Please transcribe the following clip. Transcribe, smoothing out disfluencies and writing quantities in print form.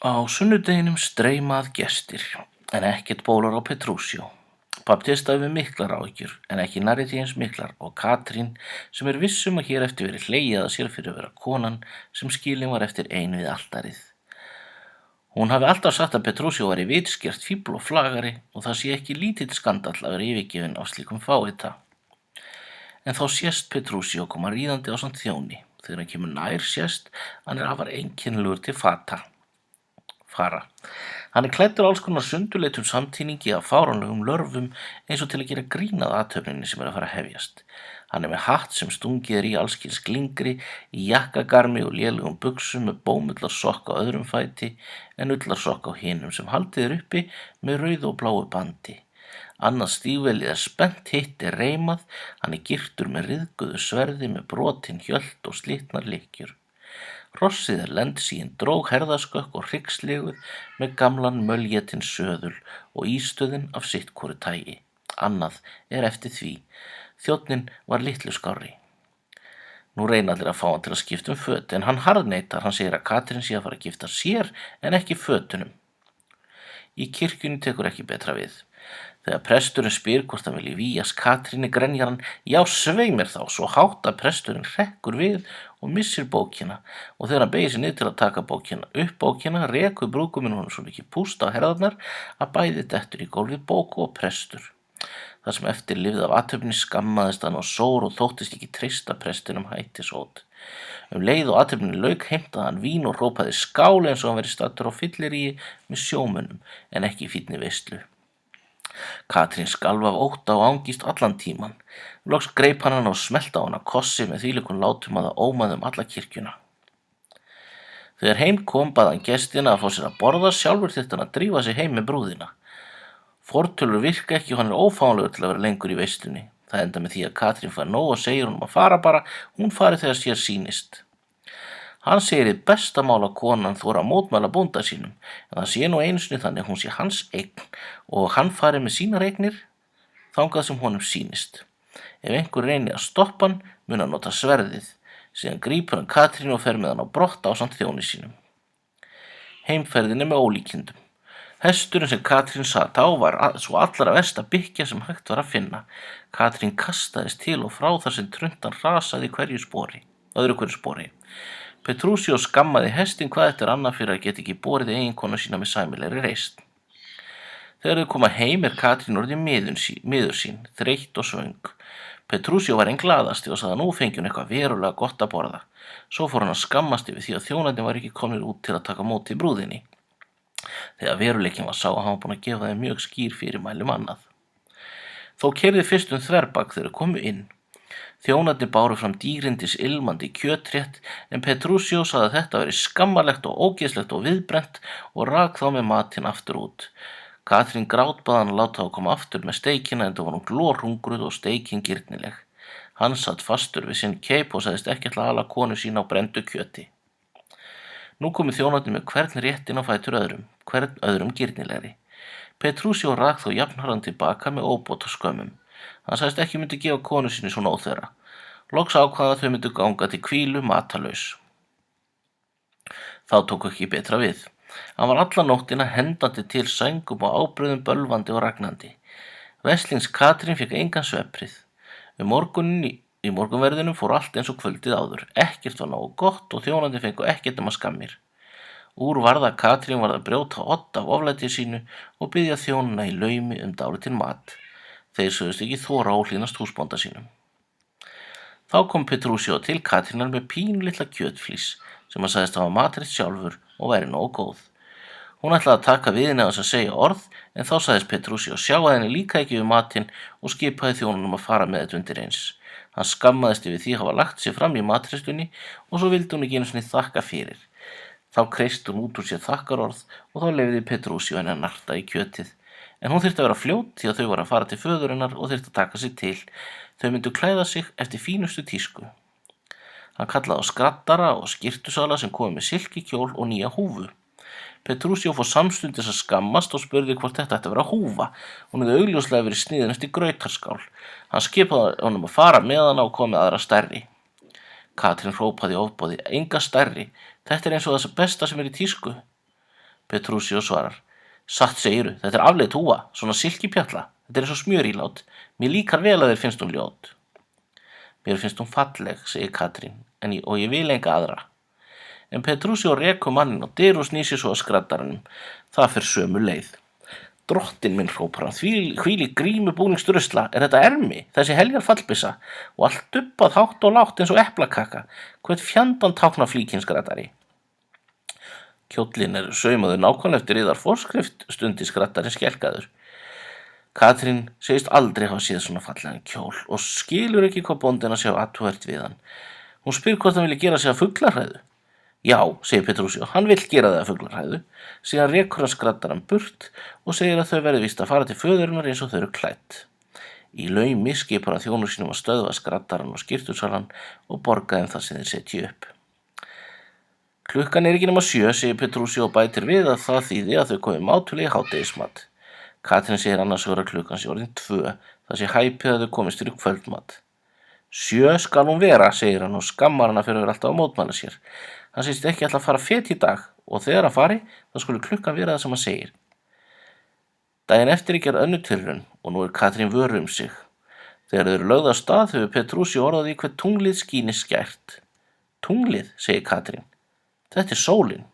Á sunnudeginum streyma að gestir, en ekkert bólar á Petrúsjó. Baptista hefur miklar áhyggjur, en ekki nærri því eins miklar, og Katrín, sem viss að hér eftir verið hlegið að sér fyrir að vera konan sem skilin var eftir ein við altarið. Hún hafi alltaf sagt að Petrúsjó væri vitskert fífl og flagari og það sé ekki lítill skandall að vera yfirgefinn af slíkum fáita. En þá sést Petrúsjó koma ríðandi ásamt þjóni. Þegar hann kemur nær sést, hann afar einkennilegur til fara. Hann klæddur alls konar sundurleitum samtíningi af fáránlegum lörfum eins og til að gera grín að athöfninni sem að fara að hefjast. Hann með hatt sem stungið í allskyns glingri, í jakkagarmi og lélegum buxum með bómullarsokk á öðrum fæti en ullarsokk á hinum sem haldið uppi með rauðu og bláu bandi. Annað stígvélið spennt, hitt reimað, hann girtur með ryðguðu sverði með brotin hjöld og slitnar lykkjur. Hrossið lendsíinn dróg herðaskökk og hryggsleguð með gamlan möljetinn söðul og ístöðin af sitt hvoru tagi. Annað eftir því. Þjónninn var litlu skárri. Nú reyna allir að fá hann til að skipta föt, en hann harðneitar. Hann segir að Katrín sé að fara að gifta sér en ekki fötunum. Í kirkjunni tekur ekki betra við. Þegar presturinn spyr hvort hann vilji vígjast Katríni grenjar hann, já svei mér þá, svo hátt að presturinn hrekkur við og missir bókina, og þegar hann beygir sig niður til að taka bókina, rekur brúðguminn honum svo mikið púst á herðarnar að bæði dettur í gólfið bóku og prestur. Það sem eftir lifði af athöfninni skammaðist hann og sór og þóttist ekki treysta prestinum hættisót. Leið og athöfninni lauk heimtaði hann vín og hrópaði skál eins og hann verið staddur á fylliríi með sjómönnum en ekki í fínni veislu. Katrín skalf af ótta og angist allan tíman. Loks greip hann og smelti á hana kossi með þvílíkum látum að það ómaði alla kirkjuna. Þegar heim kom bað hann gestina að fá sér að borða, sjálfur þyrfti hann að drífa sig heim með brúðina. Fortölur virka ekki og hann ófáanlegur til að vera lengur í veislunni. Það enda með því að Katrín fær nóg og segir honum að fara bara, hún fari þegar sér sýnist. Hann segir hið besta mál að konan þora að mótmæla bónda sínum, en það sé nú einu sinni þannig hún sé hans eign og hann fari með sínar eignir þangað sem honum sýnist. Ef einhver reynir að stoppa hann, mun hann nota sverðið, síðan grípur hann Katrínu og fer með hann á brott ásamt þjóni sínum. Heimferðin með ólíkindum. Hesturinn sem Katrín sat á var svo allra versta bykkja sem hægt var að finna. Katrín kastaðist til og frá þar sem truntan rasaði öðru hverju spori. Petrúsjó skammaði hestinn hvað eftir annað fyrir að geta ekki borið eiginkonu sína með sæmilegri reisn. Þegar þau koma heim Katrín orðin miður sín, þreytt og svöng. Petrúsjó var einn glaðasti og sagði að nú fengi hún eitthvað verulega gott að borða. Svo fór hann að skammast yfir því að þjónarnir var ekki komnir út til að taka móti brúðinni. Þegar veruleikinn var sá að hann var búinn að gefa þeim mjög skýr fyrirmæli annað. Þó keyrði fyrst þverbak þegar þau komu inn. Þjónarnir báru fram dýrindis ilmandi kjötrétt, en Petrúsjó sagði að þetta veri skammarlegt og ógeðslegt og viðbrennt og rak þá með matinn aftur út. Katrín grátbaði hann að láta þá koma aftur með steikina en það var hún glórhungruð og steikin girnileg. Hann satt fastur við sinn keip og sagðist ekki ætla að hala konu sína á brenndu kjöti. Nú komu þjónarnir með hvern réttin á fætur öðrum, hvern öðrum girnilegri. Petrúsjó rak þá jafnharðan tilbaka með óbóta skömmum. Hann sagðist ekki myndi gefa konu sinni svona óþverra. Loks ákvaða þau myndu ganga til hvílu matalaus. Þá tók ekki betra við. Hann var alla nóttina hendandi til sængum og ábröðum bölvandi og ragnandi. Veslings Katrín fékk engan svefnprið. Í morgunverðinum fór allt eins og kvöldið áður. Ekkert var nógu gott og þjónarnir fengu ekkert nema skammir. Úr varð að Katrín varð að brjóta odd af oflæti sínu og biðja þjónana í laumi dálítinn mat. Þeir sögðust ekki þora óhlýðnast húsbónda sínum. Þá kom Petrúsjó til Katrínar með pínlitla kjötflís sem hann sagðist hafa matreitt sjálfur og væri nógu góð. Hún ætlaði að taka við henni að segja orð, en þá sagðist Petrúsjó sjá að henni líka ekki við matinn og skipaði þjónunum að fara með þetta undir eins. Hann skammaðist yfir því að hafa lagt sig fram í matreistunni og svo vildi hún ekki einu sinni þakka fyrir. Þá kreisti hún út úr sér þakkarorð og þá leyfði Petrúsjó henni að narta í kjötið. En hún þyrfti að vera fljót því að þau voru að fara til föðurinnar og þyrfti að taka sig til. Þau myndu klæða sig eftir fínustu tísku. Hann kallaði á skraddara og skyrtusala sem komu með silkikjól og nýja húfu. Petrúsjó fór samstundis að skammast og spurði hvort þetta ætti að vera húfa. Hún hefði augljóslega verið sniðin eftir grautarskál. Hann skipaði honum að fara með hana og koma með aðra stærri. Katrín hrópaði í ofboði, enga stærri. Þetta eins og það besta sem í tísku. Petrúsíó svarar: Satt segiru, þetta er afleit húfa, svona silkipjalla. Þetta er eins og smjörílát. Mér líkar vel að þér finnst hún ljót. Mér finnst hún falleg, segir Katrín, og ég vil enga aðra. En Petrúsíó rekur manninn á dyr og snýr sér svo að skraddaranum. Það fer sömu leið. Drottinn minn, hrópar hann, hvílík grímubúningsdrusla, er þetta ermi, þessi heljar fallbyssa, og allt dubbað hátt og lágt eins og eplakaka. Hvern fjandann táknar flíkinn, skraddari? Kjóllinn er saumaður nákvæmlega eftir yðar forskrift, stundi skraddarinn skelkaður. Katrín segist aldrei hafa séð svona fallegan kjól og skilur ekki hvað bóndinn að sjá athugavert við hann. Hún spyr hvort hann vilji gera sig að fuglarhræðu. Já, segir Petrúsíó, hann vill gera það að fuglarhræðu. Síðan rekur hann skraddarann burt og segir að þau verði víst að fara til föðurinnar eins og þau eru klædd. Í laumi skipar hann þjónum sínum að stöðva skraddarann og skyrtusalann og borga þeim það sem þeir setji upp. Klukkan er ekki nema 7, segir Petrúsíó og bætir við að það þýði að þau komi mátulega í hádegismat. Katrín segir annars vegar að klukkan sé orðin 2, það sé hæpið að þau komist fyrir kvöldmat. 7 skal hún vera, segir hann og skammar hana fyrir að vera alltaf að mótmæla sér. Hann segist ekki ætla að fara fet í dag og þegar hann fari, þá skuli klukkan vera það sem hann segir. Daginn eftir er gerð önnur tilraun og nú er Katrín vör sig. Þegar þau eru lögð af stað hefur Petrúsíó orðað í hver tunglið skíni skært. Tunglið, segir Katrín. Þetta er sólin.